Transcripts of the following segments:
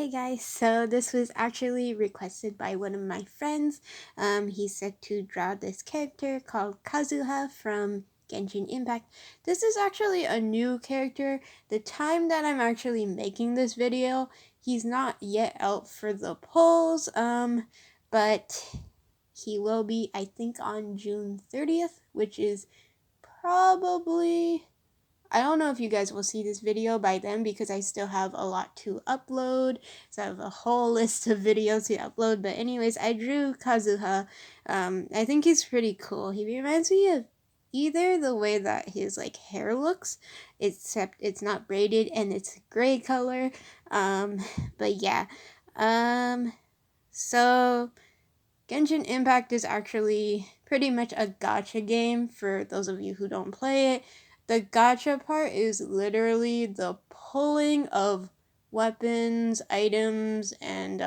Hey guys, so this was actually requested by one of my friends. He said to draw this character called Kazuha from Genshin Impact. This is actually a new character. The time that I'm actually making this video, he's not yet out for the polls, but he will be, I think, on June 30th, which is probably, I don't know if you guys will see this video by then because I still have a lot to upload. So I have a whole list of videos to upload. But anyways, I drew Kazuha. I think he's pretty cool. He reminds me of either the way that his hair looks, except it's not braided and it's gray color. But yeah. So Genshin Impact is actually pretty much a gacha game for those of you who don't play it. The gacha part is literally the pulling of weapons, items, and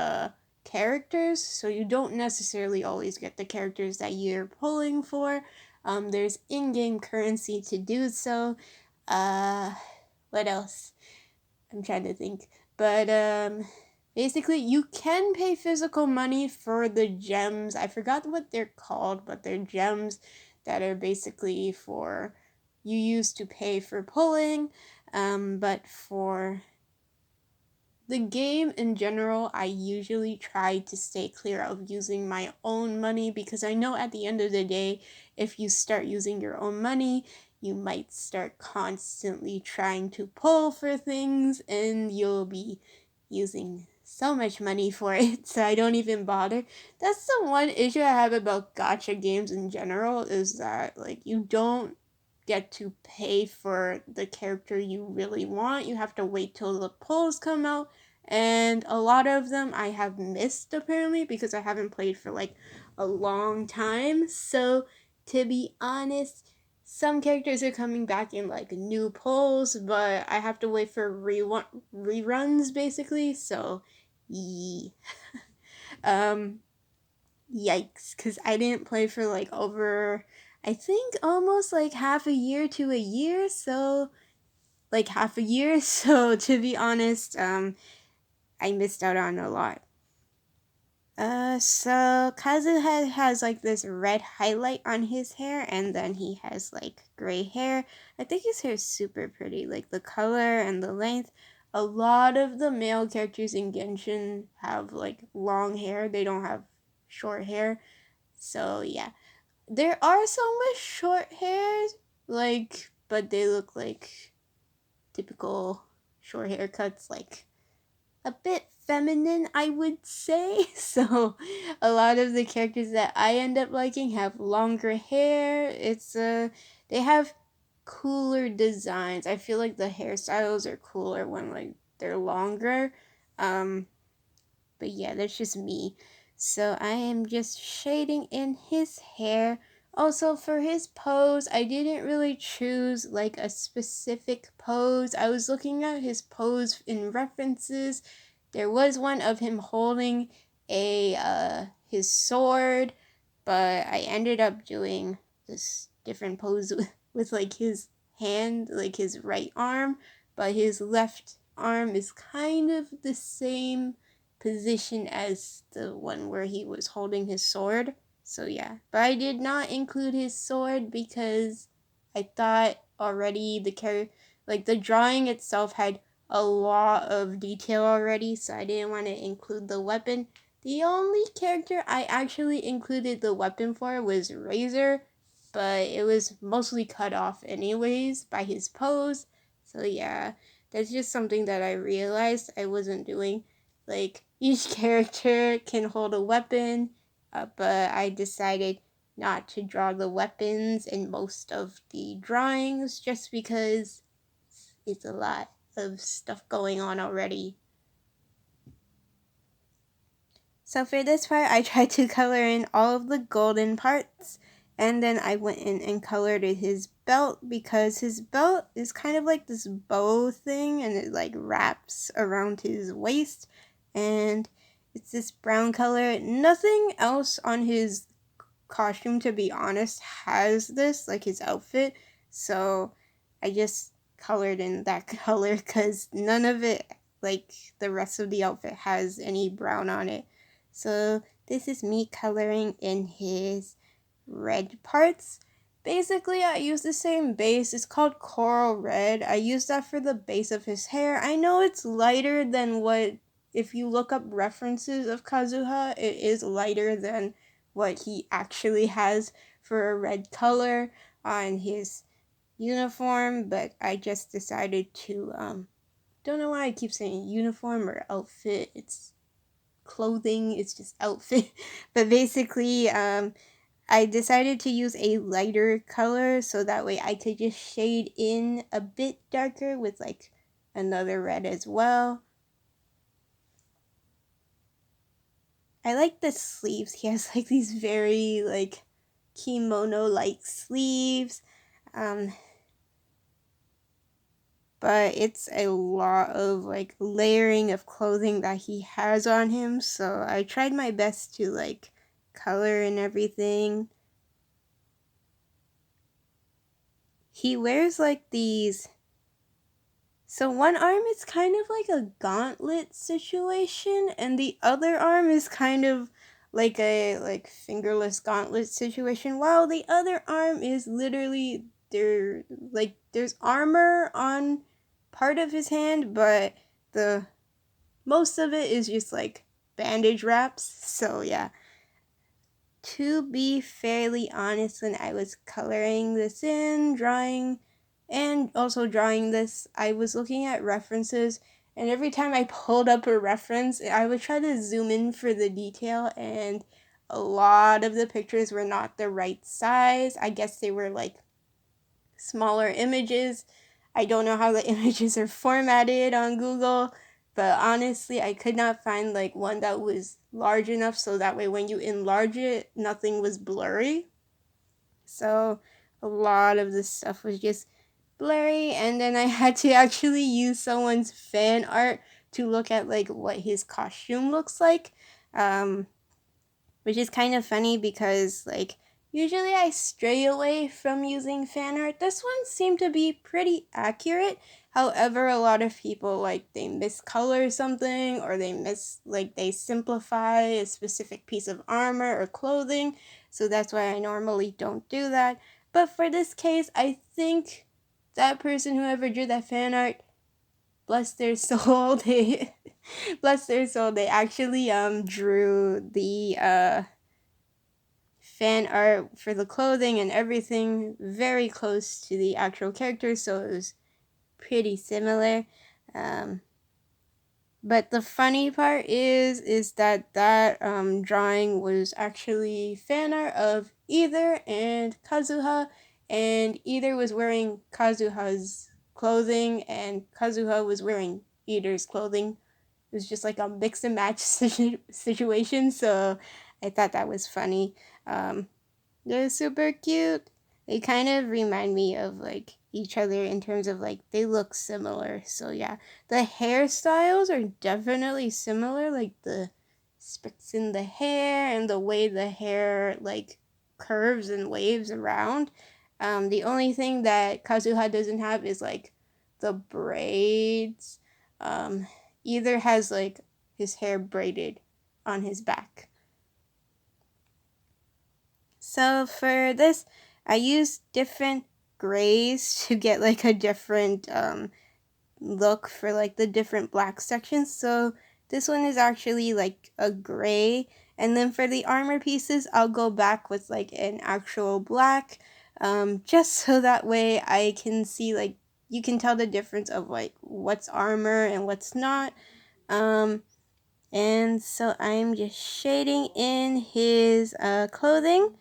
characters. So you don't necessarily always get the characters that you're pulling for. There's in-game currency to do so. What else? I'm trying to think. But basically you can pay physical money for the gems. I forgot what they're called, but they're gems that are basically for you use to pay for pulling. But for the game in general, I usually try to stay clear of using my own money because I know at the end of the day, if you start using your own money, you might start constantly trying to pull for things and you'll be using so much money for it, so I don't even bother. That's the one issue I have about gacha games in general, is that you don't get to pay for the character you really want. You have to wait till the polls come out, and a lot of them I have missed apparently because I haven't played for a long time. So to be honest, some characters are coming back in new polls, but I have to wait for reruns basically. So yee. um Yikes, because I didn't play for over, I think, almost half a year to a year. So half a year. So to be honest, I missed out on a lot. So Kazuha has this red highlight on his hair, and then he has gray hair. I think his hair is super pretty, the color and the length. A lot of the male characters in Genshin have long hair. They don't have short hair. So yeah, there are some with short hairs, but they look like typical short haircuts, a bit feminine, I would say. So a lot of the characters that I end up liking have longer hair. They have cooler designs. I feel like the hairstyles are cooler when they're longer. But yeah, that's just me. So I am just shading in his hair. Also, for his pose, I didn't really choose a specific pose. I was looking at his pose in references. There was one of him holding his sword, but I ended up doing this different pose with his hand, his right arm, but his left arm is kind of the same position as the one where he was holding his sword. So yeah, but I did not include his sword because I thought already the drawing itself had a lot of detail already, so I didn't want to include the weapon. The only character I actually included the weapon for was Razor, but it was mostly cut off anyways by his pose. So yeah, that's just something that I realized I wasn't doing. Each character can hold a weapon, but I decided not to draw the weapons in most of the drawings just because it's a lot of stuff going on already. So for this part, I tried to color in all of the golden parts, and then I went in and colored his belt because his belt is kind of like this bow thing, and it wraps around his waist, and it's this brown color. Nothing else on his costume, to be honest, has this, his outfit, so I just colored in that color because none of it like the rest of the outfit has any brown on it. So this is me coloring in his red parts. Basically, I use the same base. It's called Coral Red. I use that for the base of his hair. I know it's lighter than what, if you look up references of Kazuha, it is lighter than what he actually has for a red color on his uniform, but I just decided to, don't know why I keep saying uniform or outfit. It's clothing, it's just outfit. But basically, I decided to use a lighter color so that way I could just shade in a bit darker with like another red as well. I like the sleeves. He has like these very like kimono like sleeves. Um, but it's a lot of like layering of clothing that he has on him, so I tried my best to like color and everything. He wears like these, so one arm is kind of like a gauntlet situation and the other arm is kind of like a like fingerless gauntlet situation, while the other arm is literally there, like there's armor on part of his hand, but the most of it is just like bandage wraps. So yeah, to be fairly honest, when I was coloring this in, drawing, and also drawing this, I was looking at references, and every time I pulled up a reference, I would try to zoom in for the detail, and a lot of the pictures were not the right size. I guess they were like smaller images. I don't know how the images are formatted on Google, but honestly, I could not find like one that was large enough so that way when you enlarge it, nothing was blurry. So a lot of this stuff was just blurry, and then I had to actually use someone's fan art to look at like what his costume looks like. Um, which is kind of funny because like usually I stray away from using fan art. This one seemed to be pretty accurate. However, a lot of people like they miscolor something or they simplify a specific piece of armor or clothing. So that's why I normally don't do that. But for this case, I think that person whoever drew that fan art, bless their soul, they bless their soul, they actually drew the fan art for the clothing and everything very close to the actual characters, so it was pretty similar. Um, but the funny part is that drawing was actually fan art of Either and Kazuha, and Either was wearing Kazuha's clothing, and Kazuha was wearing Either's clothing. It was just like a mix and match situation, so I thought that was funny. They're super cute. They kind of remind me of like each other in terms of like they look similar. So yeah, the hairstyles are definitely similar, like the spicks in the hair and the way the hair like curves and waves around. The only thing that Kazuha doesn't have is like the braids. Um, Either has like his hair braided on his back. So for this, I used different grays to get like a different look for like the different black sections. So this one is actually like a gray. And then for the armor pieces, I'll go back with like an actual black, just so that way I can see like, you can tell the difference of like what's armor and what's not. Um, and so I'm just shading in his clothing.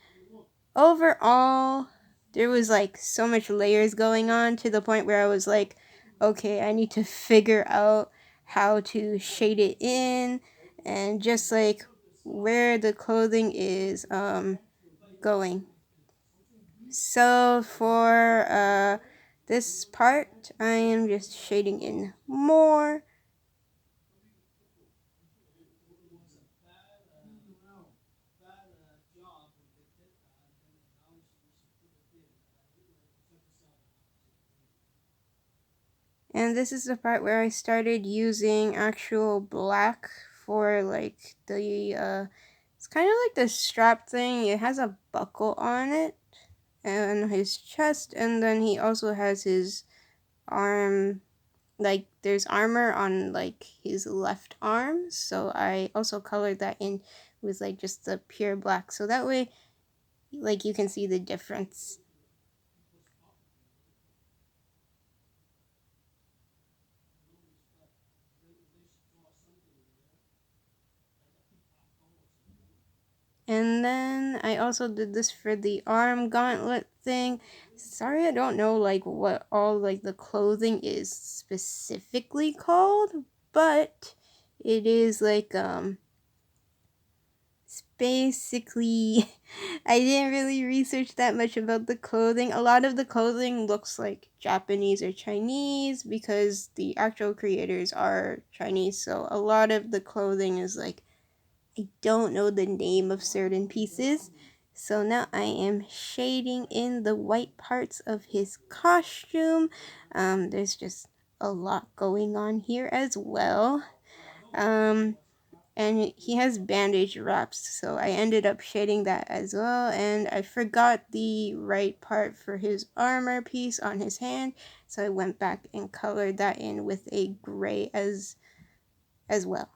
Overall, there was like so much layers going on to the point where I was like, okay, I need to figure out how to shade it in and just like where the clothing is going. So for this part, I am just shading in more. And this is the part where I started using actual black for like the it's kind of like the strap thing. It has a buckle on it and his chest, and then he also has his arm, like there's armor on like his left arm, so I also colored that in with like just the pure black, so that way like you can see the difference. And then I also did this for the arm gauntlet thing. Sorry, I don't know like what all like the clothing is specifically called, but it is like it's basically I didn't really research that much about the clothing. A lot of the clothing looks like Japanese or Chinese because the actual creators are Chinese, so a lot of the clothing is like I don't know the name of certain pieces. So now I am shading in the white parts of his costume. There's just a lot going on here as well. Um, and he has bandage wraps, so I ended up shading that as well. And I forgot the right part for his armor piece on his hand, so I went back and colored that in with a gray as well.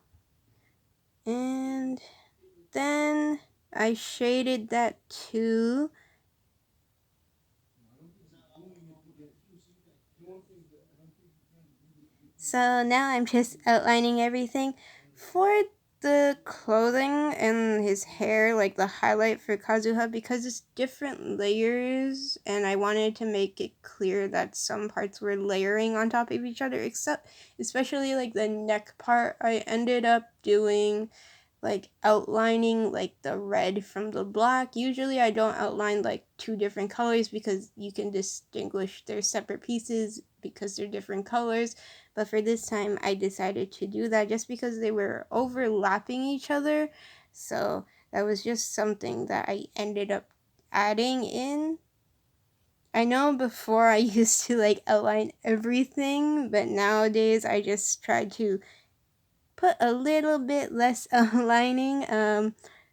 And then I shaded that too. So now I'm just outlining everything. For the clothing and his hair, like the highlight for Kazuha, because it's different layers, and I wanted to make it clear that some parts were layering on top of each other, except especially like the neck part, I ended up doing like outlining like the red from the black. Usually I don't outline like two different colors because you can distinguish their separate pieces because they're different colors. But for this time I decided to do that just because they were overlapping each other. So that was just something that I ended up adding in. I know before I used to like outline everything, but nowadays I just try to put a little bit less lining,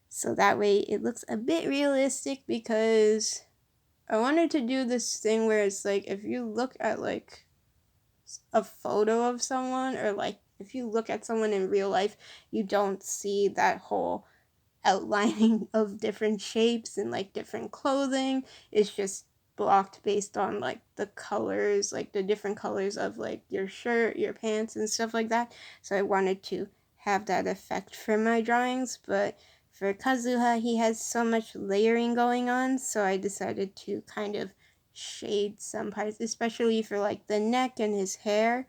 so that way it looks a bit realistic, because I wanted to do this thing where it's like if you look at like a photo of someone, or like if you look at someone in real life, you don't see that whole outlining of different shapes and like different clothing. It's just blocked based on like the colors, like the different colors of like your shirt, your pants, and stuff like that. So I wanted to have that effect for my drawings, but for Kazuha, he has so much layering going on, so I decided to kind of shade some parts, especially for like the neck and his hair,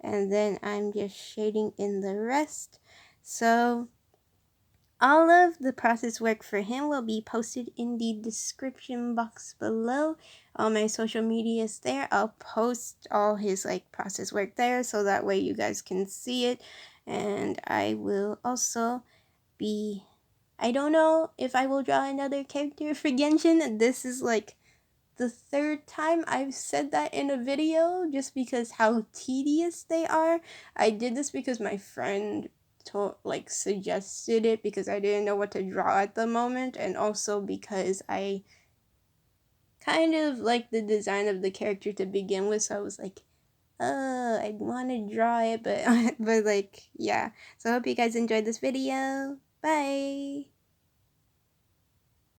and then I'm just shading in the rest. So all of the process work for him will be posted in the description box below. All my social media is there. I'll post all his like process work there so that way you guys can see it. And I will also be, I don't know if I will draw another character for Genshin. This is like the third time I've said that in a video just because how tedious they are. I did this because my friend suggested it because I didn't know what to draw at the moment, and also because I kind of like the design of the character to begin with, so I was like, I want to draw it, but but like yeah. So I hope you guys enjoyed this video. Bye.